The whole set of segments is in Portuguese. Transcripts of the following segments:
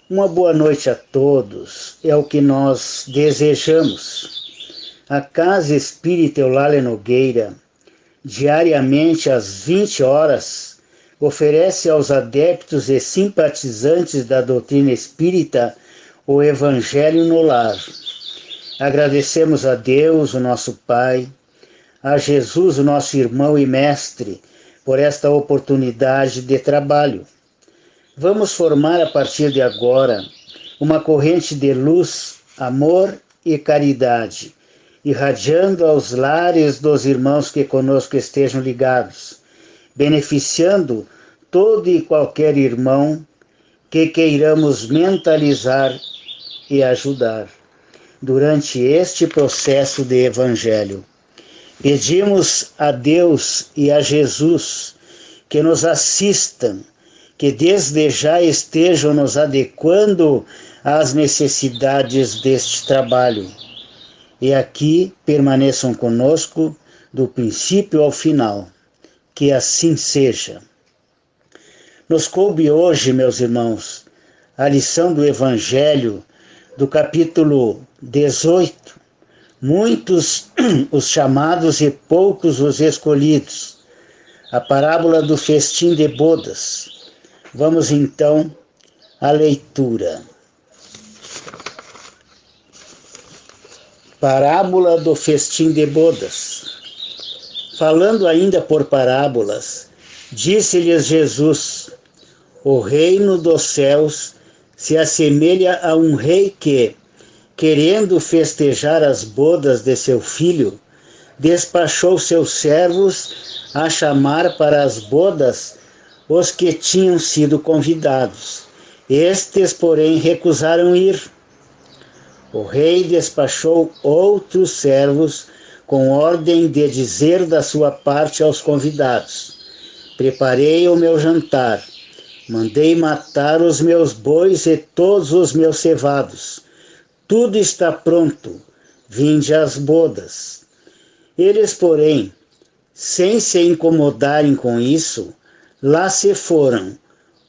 Uma boa noite a todos, é o que nós desejamos. A Casa Espírita Eulália Nogueira, diariamente às 20 horas, oferece aos adeptos e simpatizantes da doutrina espírita o Evangelho no Lar. Agradecemos a Deus, o nosso Pai, a Jesus, o nosso irmão e mestre, por esta oportunidade de trabalho. Vamos formar a partir de agora uma corrente de luz, amor e caridade, irradiando aos lares dos irmãos que conosco estejam ligados, beneficiando todo e qualquer irmão que queiramos mentalizar e ajudar durante este processo de evangelho. Pedimos a Deus e a Jesus que nos assistam, que desde já estejam nos adequando às necessidades deste trabalho. E aqui permaneçam conosco do princípio ao final. Que assim seja. Nos coube hoje, meus irmãos, a lição do Evangelho do capítulo 18. Muitos os chamados e poucos os escolhidos. A parábola do festim de bodas. Vamos então à leitura. Parábola do festim de bodas. Falando ainda por parábolas, disse-lhes Jesus: o reino dos céus se assemelha a um rei que, querendo festejar as bodas de seu filho, despachou seus servos a chamar para as bodas os que tinham sido convidados. Estes, porém, recusaram ir. O rei despachou outros servos com ordem de dizer da sua parte aos convidados: preparei o meu jantar, mandei matar os meus bois e todos os meus cevados. Tudo está pronto, vinde às bodas. Eles, porém, sem se incomodarem com isso, lá se foram,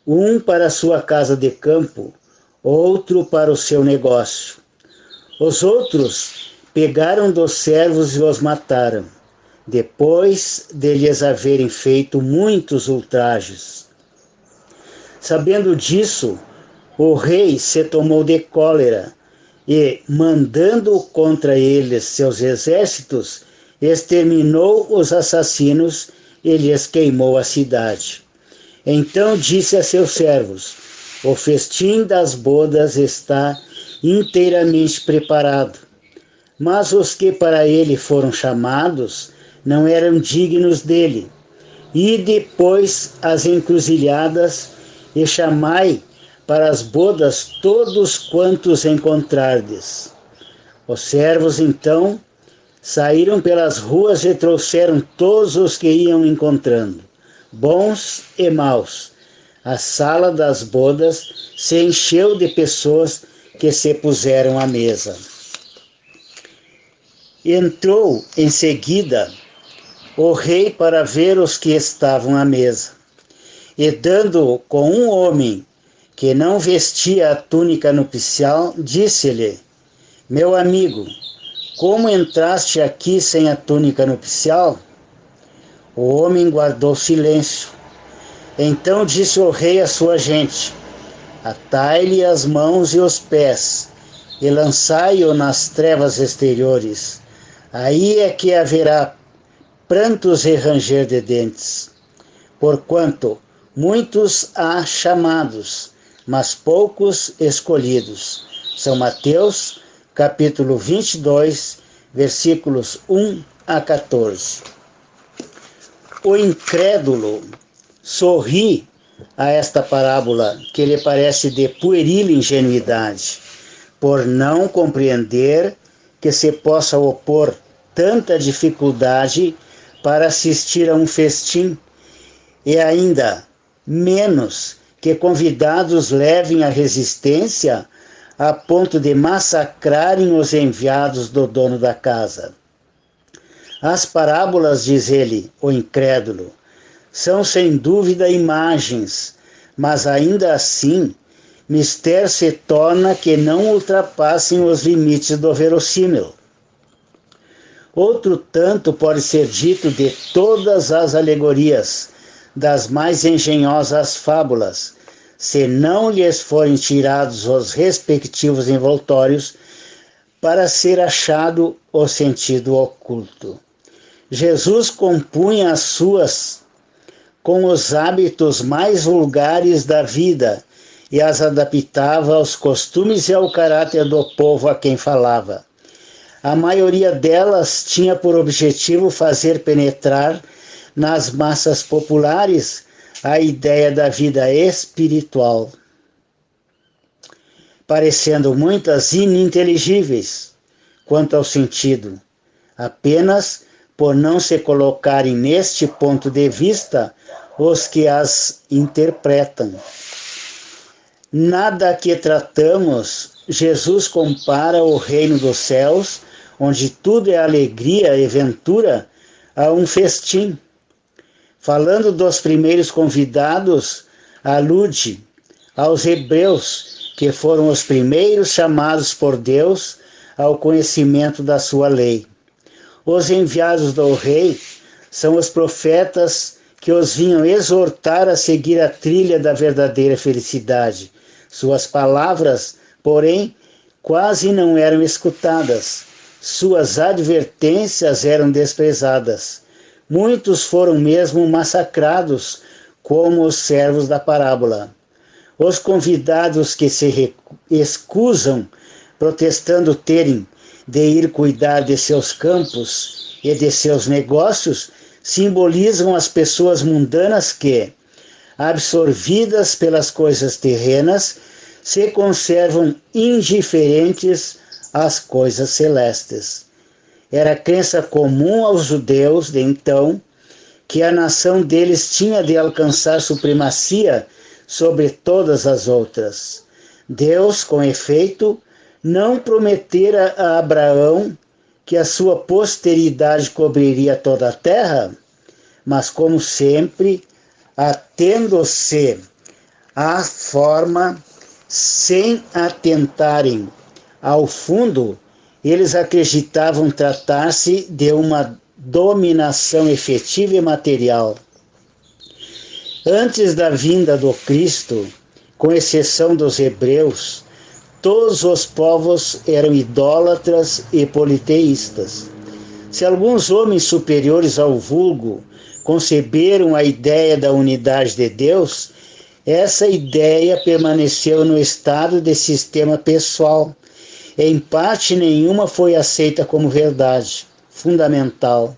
um para a sua casa de campo, outro para o seu negócio. Os outros pegaram dos servos e os mataram, depois de lhes haverem feito muitos ultrajes. Sabendo disso, o rei se tomou de cólera e, mandando contra eles seus exércitos, exterminou os assassinos e lhes queimou a cidade. Então disse a seus servos: o festim das bodas está inteiramente preparado, mas os que para ele foram chamados não eram dignos dele. E depois as encruzilhadas e chamai para as bodas todos quantos encontrardes. Os servos então saíram pelas ruas e trouxeram todos os que iam encontrando, bons e maus. A sala das bodas se encheu de pessoas que se puseram à mesa. Entrou em seguida o rei para ver os que estavam à mesa, e dando com um homem que não vestia a túnica nupcial, disse-lhe: meu amigo, como entraste aqui sem a túnica nupcial? O homem guardou silêncio. Então disse o rei à sua gente: atai-lhe as mãos e os pés, e lançai-o nas trevas exteriores. Aí é que haverá prantos e ranger de dentes. Porquanto muitos há chamados, mas poucos escolhidos. São Mateus, capítulo 22, versículos 1 a 14. O incrédulo sorri a esta parábola, que lhe parece de pueril ingenuidade, por não compreender que se possa opor tanta dificuldade para assistir a um festim, e ainda menos que convidados levem a resistência a ponto de massacrarem os enviados do dono da casa. As parábolas, diz ele, o incrédulo, são sem dúvida imagens, mas ainda assim mister se torna que não ultrapassem os limites do verossímil. Outro tanto pode ser dito de todas as alegorias, das mais engenhosas fábulas, se não lhes forem tirados os respectivos envoltórios, para ser achado o sentido oculto. Jesus compunha as suas com os hábitos mais vulgares da vida e as adaptava aos costumes e ao caráter do povo a quem falava. A maioria delas tinha por objetivo fazer penetrar nas massas populares a ideia da vida espiritual, parecendo muitas ininteligíveis quanto ao sentido, apenas por não se colocarem neste ponto de vista os que as interpretam. Nada que tratamos, Jesus compara o reino dos céus, onde tudo é alegria e ventura, a um festim. Falando dos primeiros convidados, alude aos hebreus, que foram os primeiros chamados por Deus ao conhecimento da sua lei. Os enviados do rei são os profetas que os vinham exortar a seguir a trilha da verdadeira felicidade. Suas palavras, porém, quase não eram escutadas. Suas advertências eram desprezadas. Muitos foram mesmo massacrados, como os servos da parábola. Os convidados que se excusam, protestando terem de ir cuidar de seus campos e de seus negócios, simbolizam as pessoas mundanas que, absorvidas pelas coisas terrenas, se conservam indiferentes às coisas celestes. Era crença comum aos judeus de então que a nação deles tinha de alcançar supremacia sobre todas as outras. Deus, com efeito, não prometera a Abraão que a sua posteridade cobriria toda a terra, mas, como sempre, atendo-se à forma, sem atentarem ao fundo, eles acreditavam tratar-se de uma dominação efetiva e material. Antes da vinda do Cristo, com exceção dos hebreus, todos os povos eram idólatras e politeístas. Se alguns homens superiores ao vulgo conceberam a ideia da unidade de Deus, essa ideia permaneceu no estado de sistema pessoal. Em parte nenhuma foi aceita como verdade fundamental,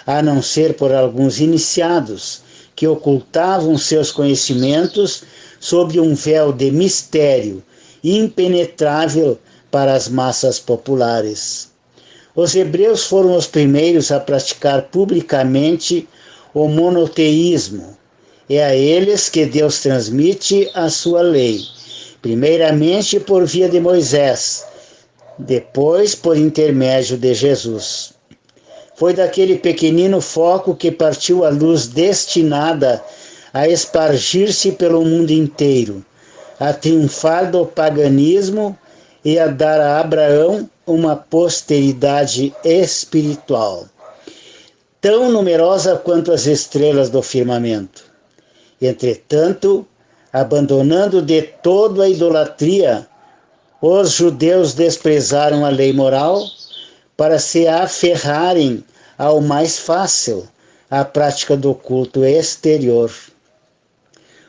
a não ser por alguns iniciados que ocultavam seus conhecimentos sob um véu de mistério impenetrável para as massas populares. Os hebreus foram os primeiros a praticar publicamente o monoteísmo. É a eles que Deus transmite a sua lei, primeiramente por via de Moisés, depois por intermédio de Jesus. Foi daquele pequenino foco que partiu a luz destinada a espargir-se pelo mundo inteiro, a triunfar do paganismo e a dar a Abraão uma posteridade espiritual, tão numerosa quanto as estrelas do firmamento. Entretanto, abandonando de todo a idolatria, os judeus desprezaram a lei moral para se aferrarem ao mais fácil, a prática do culto exterior.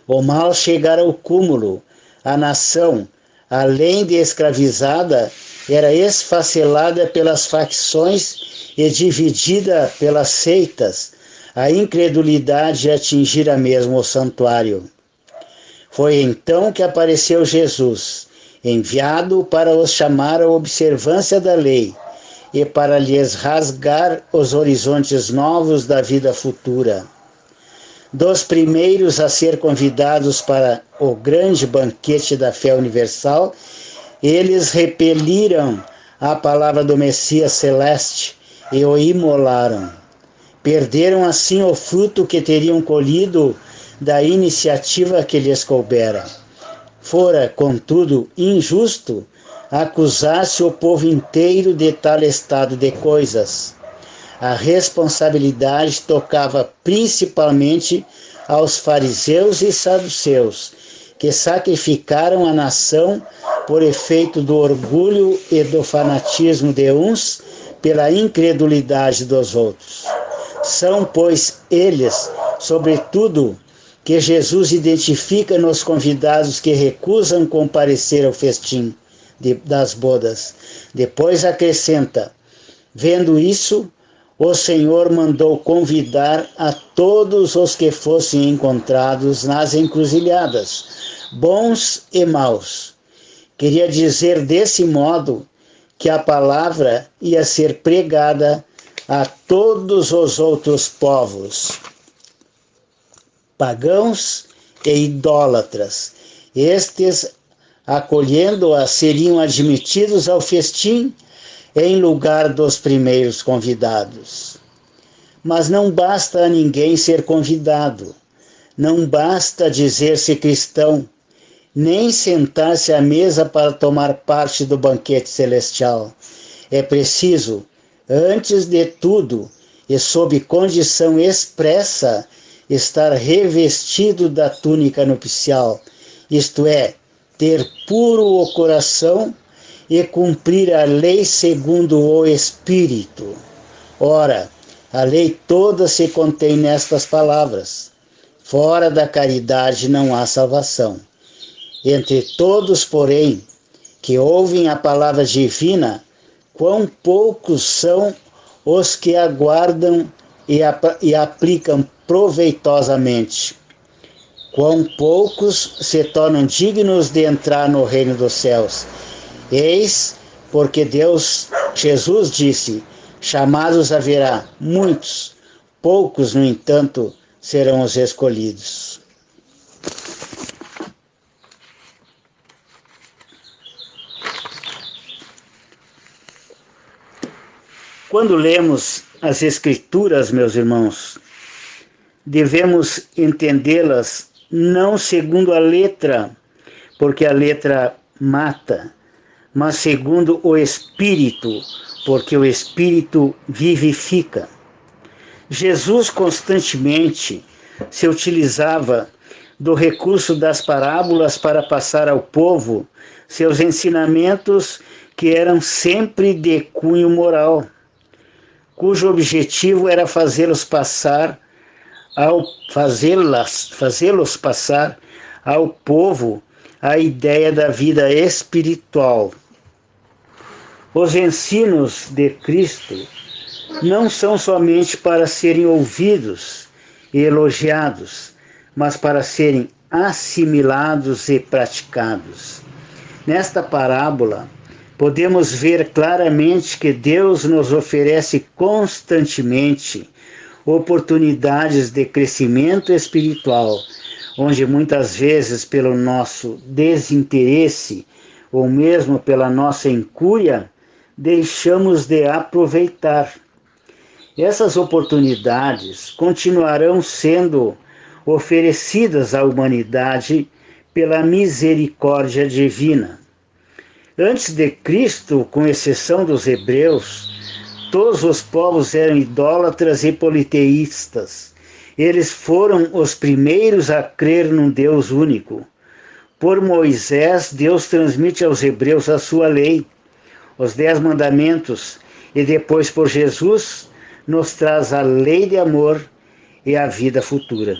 O mal chegara ao cúmulo. A nação, além de escravizada, era esfacelada pelas facções e dividida pelas seitas. A incredulidade atingira mesmo o santuário. Foi então que apareceu Jesus, enviado para os chamar à observância da lei e para lhes rasgar os horizontes novos da vida futura. Dos primeiros a ser convidados para o grande banquete da fé universal, eles repeliram a palavra do Messias celeste e o imolaram. Perderam assim o fruto que teriam colhido da iniciativa que lhes coubera. Fora, contudo, injusto acusar-se o povo inteiro de tal estado de coisas. A responsabilidade tocava principalmente aos fariseus e saduceus, que sacrificaram a nação por efeito do orgulho e do fanatismo de uns pela incredulidade dos outros. São, pois, eles, sobretudo, que Jesus identifica nos convidados que recusam comparecer ao festim das bodas. Depois acrescenta: vendo isso, o Senhor mandou convidar a todos os que fossem encontrados nas encruzilhadas, bons e maus. Queria dizer desse modo que a palavra ia ser pregada a todos os outros povos, pagãos e idólatras. Estes, acolhendo-a, seriam admitidos ao festim em lugar dos primeiros convidados. Mas não basta a ninguém ser convidado, não basta dizer-se cristão, nem sentar-se à mesa para tomar parte do banquete celestial. É preciso, antes de tudo, e sob condição expressa, estar revestido da túnica nupcial, isto é, ter puro o coração e cumprir a lei segundo o Espírito. Ora, a lei toda se contém nestas palavras: fora da caridade não há salvação. Entre todos, porém, que ouvem a palavra divina, quão poucos são os que aguardam e aplicam proveitosamente. Quão poucos se tornam dignos de entrar no reino dos céus. Eis porque Jesus disse: chamados haverá muitos, poucos, no entanto, serão os escolhidos. Quando lemos as Escrituras, meus irmãos, devemos entendê-las não segundo a letra, porque a letra mata, mas segundo o Espírito, porque o Espírito vivifica. Jesus constantemente se utilizava do recurso das parábolas para passar ao povo seus ensinamentos, que eram sempre de cunho moral, cujo objetivo era fazê-los passar ao povo a ideia da vida espiritual. Os ensinos de Cristo não são somente para serem ouvidos e elogiados, mas para serem assimilados e praticados. Nesta parábola, podemos ver claramente que Deus nos oferece constantemente oportunidades de crescimento espiritual, onde muitas vezes, pelo nosso desinteresse ou mesmo pela nossa incúria, deixamos de aproveitar. Essas oportunidades continuarão sendo oferecidas à humanidade pela misericórdia divina. Antes de Cristo, com exceção dos hebreus, todos os povos eram idólatras e politeístas. Eles foram os primeiros a crer num Deus único. Por Moisés, Deus transmite aos hebreus a sua lei, os 10 mandamentos, e depois por Jesus nos traz a lei de amor e a vida futura.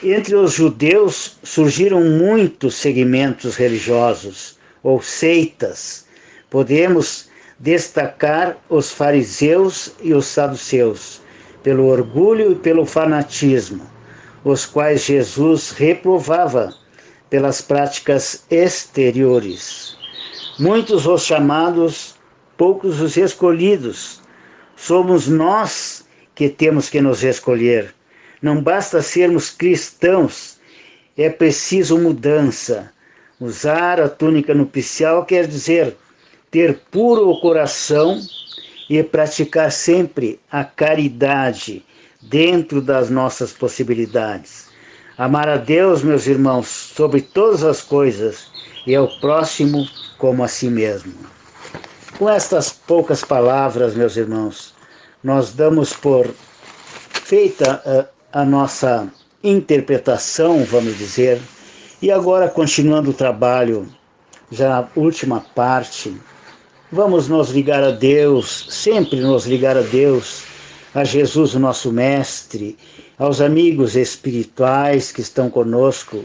Entre os judeus surgiram muitos segmentos religiosos ou seitas. Podemos destacar os fariseus e os saduceus, pelo orgulho e pelo fanatismo, os quais Jesus reprovava pelas práticas exteriores. Muitos os chamados, poucos os escolhidos. Somos nós que temos que nos escolher. Não basta sermos cristãos, é preciso mudança. Usar a túnica nupcial quer dizer ter puro o coração e praticar sempre a caridade dentro das nossas possibilidades. Amar a Deus, meus irmãos, sobre todas as coisas e ao próximo como a si mesmo. Com estas poucas palavras, meus irmãos, nós damos por feita a nossa interpretação, vamos dizer, e agora, continuando o trabalho, já na última parte, vamos nos ligar a Deus, sempre nos ligar a Deus, a Jesus, o nosso Mestre, aos amigos espirituais que estão conosco,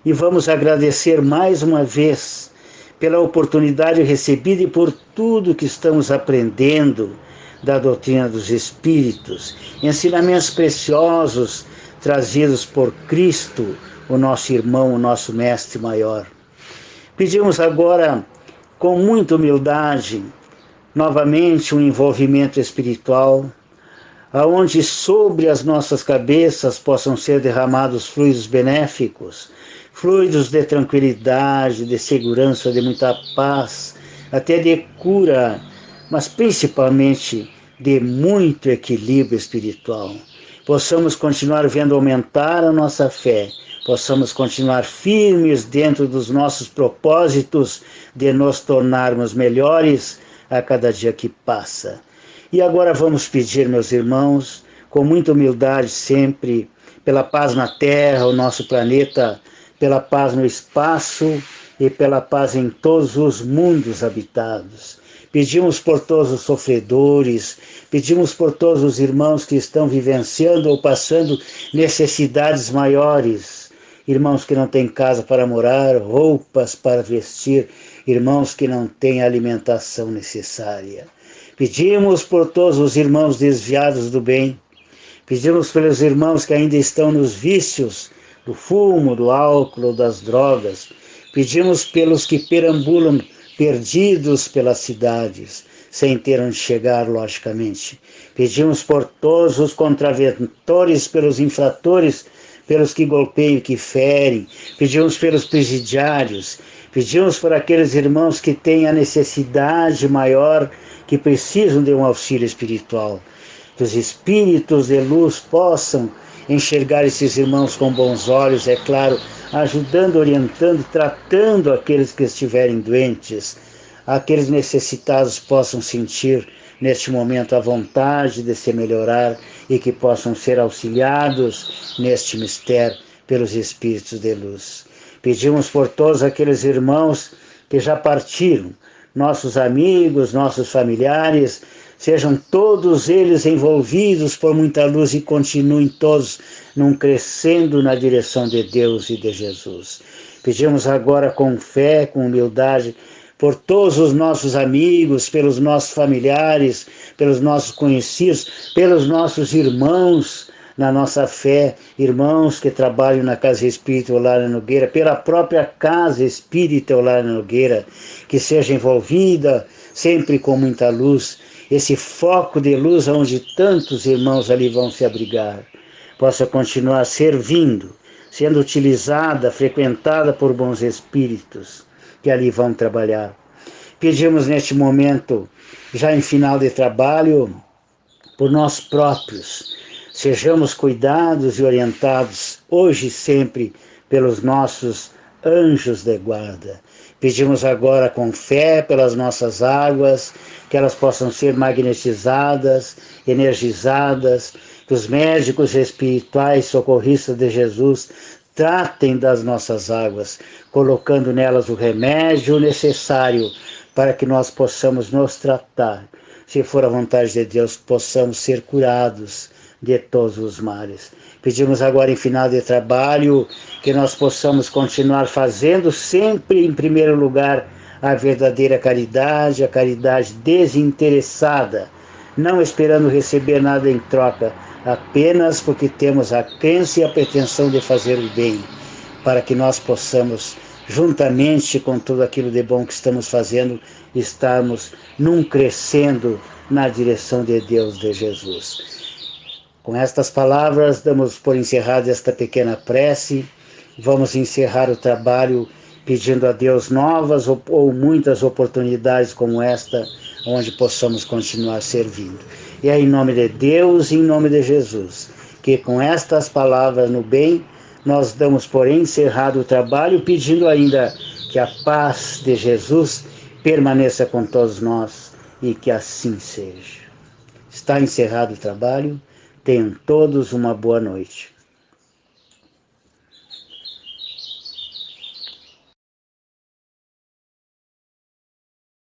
e vamos agradecer mais uma vez pela oportunidade recebida e por tudo que estamos aprendendo da doutrina dos Espíritos, ensinamentos preciosos trazidos por Cristo, o nosso irmão, o nosso Mestre maior. Pedimos agora, com muita humildade, novamente um envolvimento espiritual, aonde sobre as nossas cabeças possam ser derramados fluidos benéficos, fluidos de tranquilidade, de segurança, de muita paz, até de cura, mas principalmente de muito equilíbrio espiritual. Possamos continuar vendo aumentar a nossa fé, possamos continuar firmes dentro dos nossos propósitos de nos tornarmos melhores a cada dia que passa. E agora vamos pedir, meus irmãos, com muita humildade sempre, pela paz na Terra, o nosso planeta, pela paz no espaço e pela paz em todos os mundos habitados. Pedimos por todos os sofredores, pedimos por todos os irmãos que estão vivenciando ou passando necessidades maiores, irmãos que não têm casa para morar, roupas para vestir, irmãos que não têm a alimentação necessária. Pedimos por todos os irmãos desviados do bem, pedimos pelos irmãos que ainda estão nos vícios do fumo, do álcool, das drogas, pedimos pelos que perambulam perdidos pelas cidades, sem ter onde chegar, logicamente. Pedimos por todos os contraventores, pelos infratores, pelos que golpeiam e que ferem, pedimos pelos presidiários, pedimos por aqueles irmãos que têm a necessidade maior, que precisam de um auxílio espiritual. Que os espíritos de luz possam enxergar esses irmãos com bons olhos, é claro, ajudando, orientando, tratando aqueles que estiverem doentes, aqueles necessitados possam sentir neste momento a vontade de se melhorar e que possam ser auxiliados neste mistério pelos espíritos de luz. Pedimos por todos aqueles irmãos que já partiram, nossos amigos, nossos familiares, sejam todos eles envolvidos por muita luz e continuem todos num crescendo na direção de Deus e de Jesus. Pedimos agora com fé, com humildade, por todos os nossos amigos, pelos nossos familiares, pelos nossos conhecidos, pelos nossos irmãos na nossa fé, irmãos que trabalham na Casa Espírita Eulália Nogueira, pela própria Casa Espírita Eulália Nogueira, que seja envolvida sempre com muita luz, esse foco de luz onde tantos irmãos ali vão se abrigar, possa continuar servindo, sendo utilizada, frequentada por bons espíritos que ali vão trabalhar. Pedimos neste momento, já em final de trabalho, por nós próprios, sejamos cuidados e orientados hoje e sempre pelos nossos anjos de guarda. Pedimos agora com fé pelas nossas águas, que elas possam ser magnetizadas, energizadas, que os médicos espirituais socorristas de Jesus tratem das nossas águas, colocando nelas o remédio necessário para que nós possamos nos tratar. Se for a vontade de Deus, possamos ser curados de todos os males. Pedimos agora em final de trabalho que nós possamos continuar fazendo sempre em primeiro lugar a verdadeira caridade, a caridade desinteressada, não esperando receber nada em troca, apenas porque temos a crença e a pretensão de fazer o bem, para que nós possamos, juntamente com tudo aquilo de bom que estamos fazendo, estarmos num crescendo na direção de Deus, de Jesus. Com estas palavras, damos por encerrada esta pequena prece. Vamos encerrar o trabalho pedindo a Deus novas ou muitas oportunidades como esta, onde possamos continuar servindo. E é em nome de Deus e em nome de Jesus, que com estas palavras no bem, Nós damos, porém, encerrado o trabalho, pedindo ainda que a paz de Jesus permaneça com todos nós e que assim seja. Está encerrado o trabalho. Tenham todos uma boa noite.